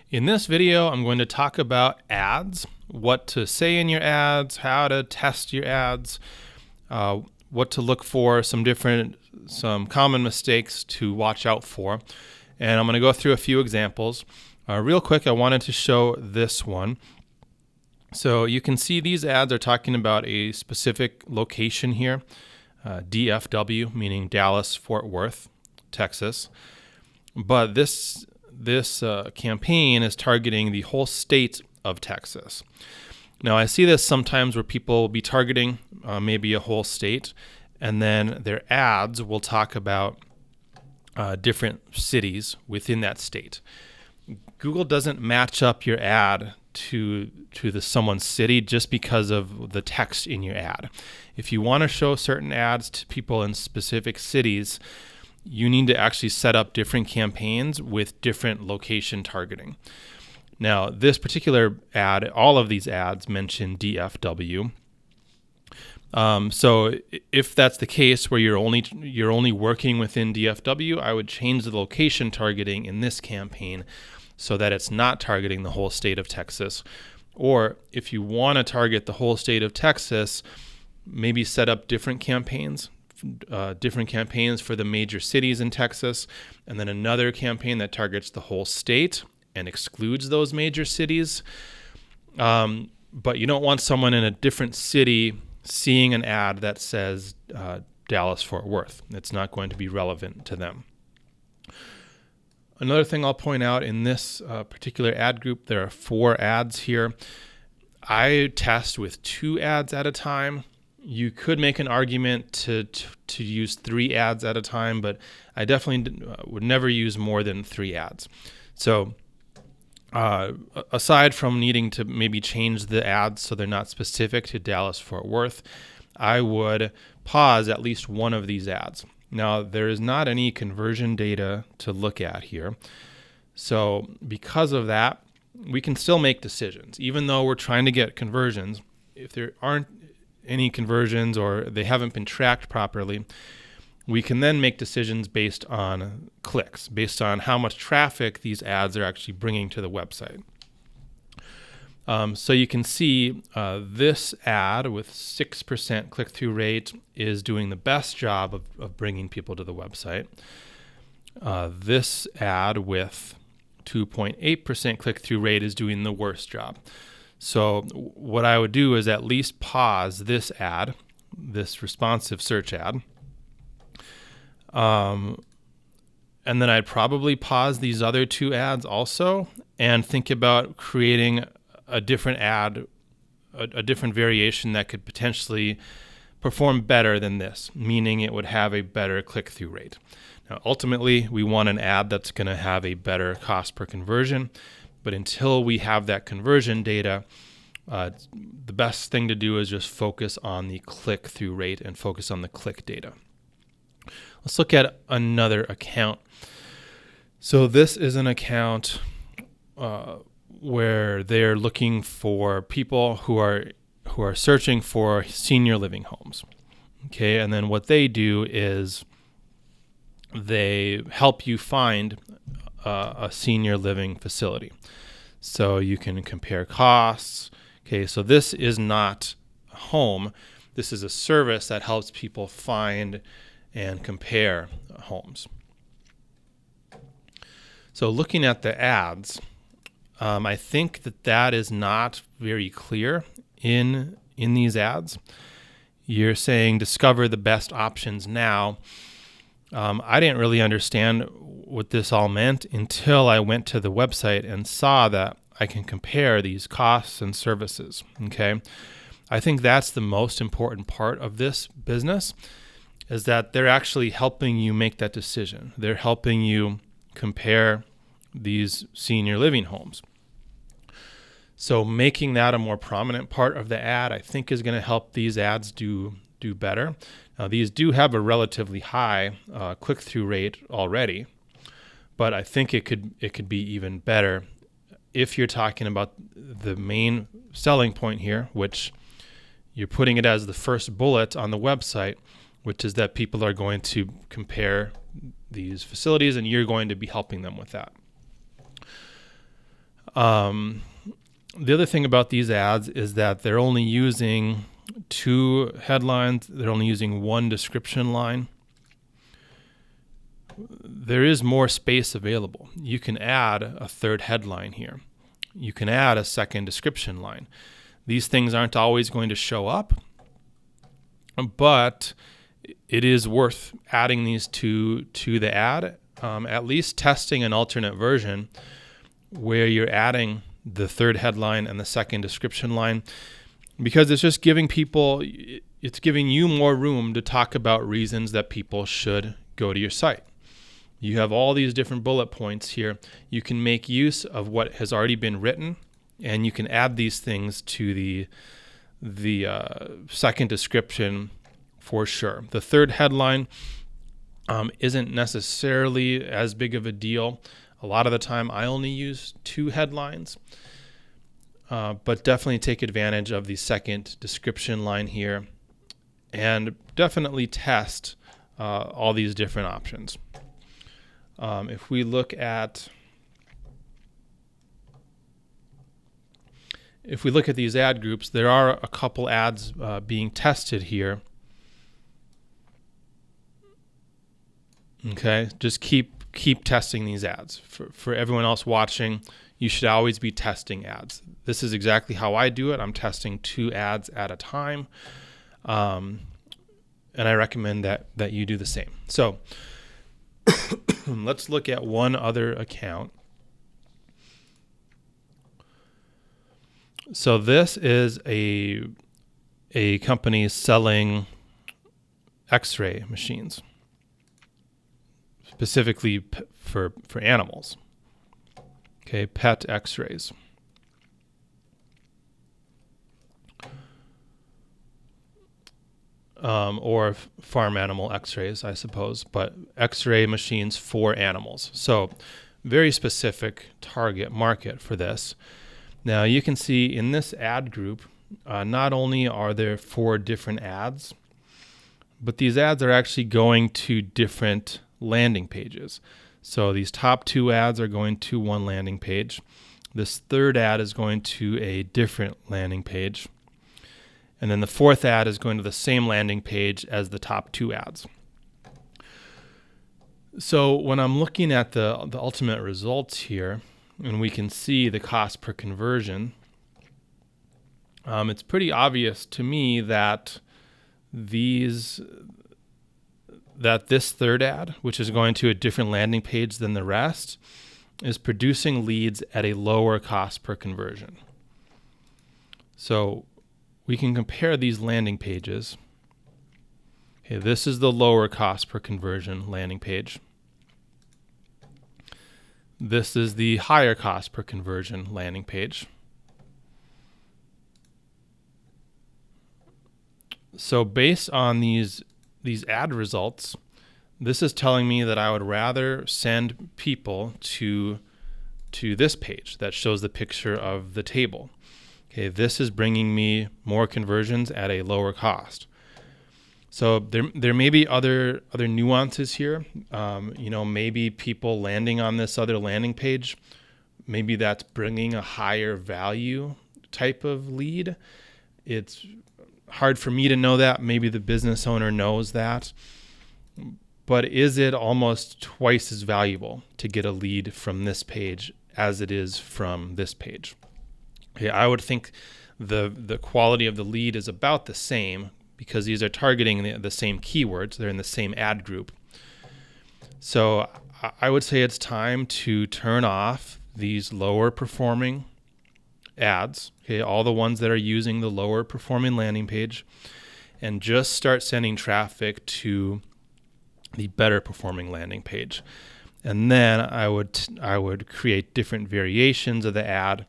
In this video, I'm going to talk about ads, what to say in your ads, how to test your ads, what to look for, some common mistakes to watch out for. And I'm going to go through a few examples. Real quick, I wanted to show this one. So you can see these ads are talking about a specific location here, DFW, meaning Dallas, Fort Worth, Texas. But this campaign is targeting the whole state of Texas. Now, I see this sometimes where people will be targeting maybe a whole state, and then their ads will talk about different cities within that state. Google doesn't match up your ad to someone's city just because of the text in your ad. If you want to show certain ads to people in specific cities, you need to actually set up different campaigns with different location targeting. Now, this particular ad, all of these ads mention DFW. So if that's the case where you're only working within DFW, I would change the location targeting in this campaign so that it's not targeting the whole state of Texas. Or if you want to target the whole state of Texas, maybe set up different campaigns for the major cities in Texas, and then another campaign that targets the whole state and excludes those major cities. But you don't want someone in a different city seeing an ad that says Dallas, Fort Worth. It's not going to be relevant to them. Another thing I'll point out in this particular ad group, there are 4 ads here. I test with 2 ads at a time. You could make an argument to use 3 ads at a time, but I definitely would never use more than 3 ads. So aside from needing to maybe change the ads so they're not specific to Dallas-Fort Worth, I would pause at least one of these ads. Now, there is not any conversion data to look at here. So because of that, we can still make decisions. Even though we're trying to get conversions, if there aren't any conversions or they haven't been tracked properly, we can then make decisions based on clicks, based on how much traffic these ads are actually bringing to the website. So you can see this ad with 6% click-through rate is doing the best job of bringing people to the website. This ad with 2.8% click-through rate is doing the worst job. So what I would do is at least pause this ad, this responsive search ad. And then I'd probably pause these other 2 ads also and think about creating a different ad, a different variation that could potentially perform better than this, meaning it would have a better click-through rate. Now, ultimately, we want an ad that's going to have a better cost per conversion, but until we have that conversion data, the best thing to do is just focus on the click-through rate and focus on the click data. Let's look at another account. So this is an account where they're looking for people who are searching for senior living homes. Okay, and then what they do is they help you find a senior living facility. So you can compare costs. Okay, so this is not a home. This is a service that helps people find and compare homes. So looking at the ads, I think that is not very clear in these ads. You're saying discover the best options now. I didn't really understand what this all meant until I went to the website and saw that I can compare these costs and services. Okay, I think that's the most important part of this business, is that they're actually helping you make that decision. They're helping you compare these senior living homes. So making that a more prominent part of the ad, I think, is going to help these ads do better. Now, these do have a relatively high click-through rate already, but I think it could be even better if you're talking about the main selling point here, which you're putting it as the first bullet on the website, which is that people are going to compare these facilities and you're going to be helping them with that. The other thing about these ads is that they're only using 2 headlines. They're only using 1 description line. There is more space available. You can add a 3rd headline here. You can add a 2nd description line. These things aren't always going to show up, but it is worth adding these to the ad, at least testing an alternate version where you're adding the 3rd headline and the 2nd description line, because it's just giving you more room to talk about reasons that people should go to your site. You have all these different bullet points here. You can make use of what has already been written, and you can add these things to the 2nd description for sure. The 3rd headline isn't necessarily as big of a deal. A lot of the time I only use 2 headlines, but definitely take advantage of the 2nd description line here, and definitely test all these different options. If we look at these ad groups, there are a couple ads being tested here. Okay, just keep testing these ads. For everyone else watching, you should always be testing ads. This is exactly how I do it. I'm testing 2 ads at a time, and I recommend that you do the same. So let's look at one other account. So this is a company selling X-ray machines, specifically for animals. Okay, pet X-rays. Or farm animal X-rays, I suppose, but X-ray machines for animals. So very specific target market for this. Now you can see in this ad group, not only are there 4 different ads, but these ads are actually going to different landing pages. So these top 2 ads are going to one landing page. This 3rd ad is going to a different landing page. And then the 4th ad is going to the same landing page as the top 2 ads. So when I'm looking at the ultimate results here, and we can see the cost per conversion, it's pretty obvious to me that this 3rd ad, which is going to a different landing page than the rest, is producing leads at a lower cost per conversion. So we can compare these landing pages. Okay, this is the lower cost per conversion landing page. This is the higher cost per conversion landing page. So based on these ad results, this is telling me that I would rather send people to this page that shows the picture of the table. Okay, this is bringing me more conversions at a lower cost. So there may be other nuances here. Maybe people landing on this other landing page, maybe that's bringing a higher value type of lead. It's hard for me to know that. Maybe the business owner knows that. But is it almost twice as valuable to get a lead from this page as it is from this page? Okay, I would think the quality of the lead is about the same because these are targeting the same keywords. They're in the same ad group. So I would say it's time to turn off these lower performing ads, okay, all the ones that are using the lower performing landing page, and just start sending traffic to the better performing landing page. And then I would create different variations of the ad,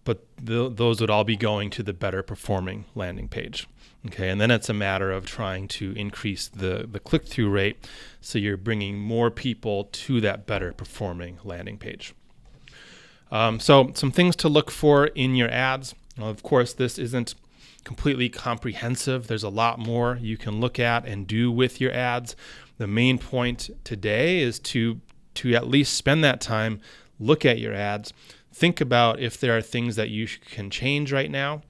but those would all be going to the better performing landing page. Okay, and then it's a matter of trying to increase the click-through rate so you're bringing more people to that better performing landing page. So some things to look for in your ads. Of course, this isn't completely comprehensive. There's a lot more you can look at and do with your ads. The main point today is to at least spend that time look at your ads, think about if there are things that you can change right now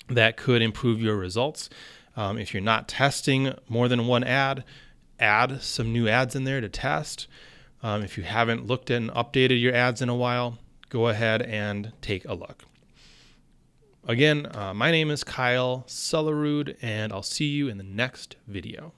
that could improve your results. If you're not testing more than one ad, add some new ads in there to test. If you haven't looked and updated your ads in a while, go ahead and take a look. Again, my name is Kyle Sullerud, and I'll see you in the next video.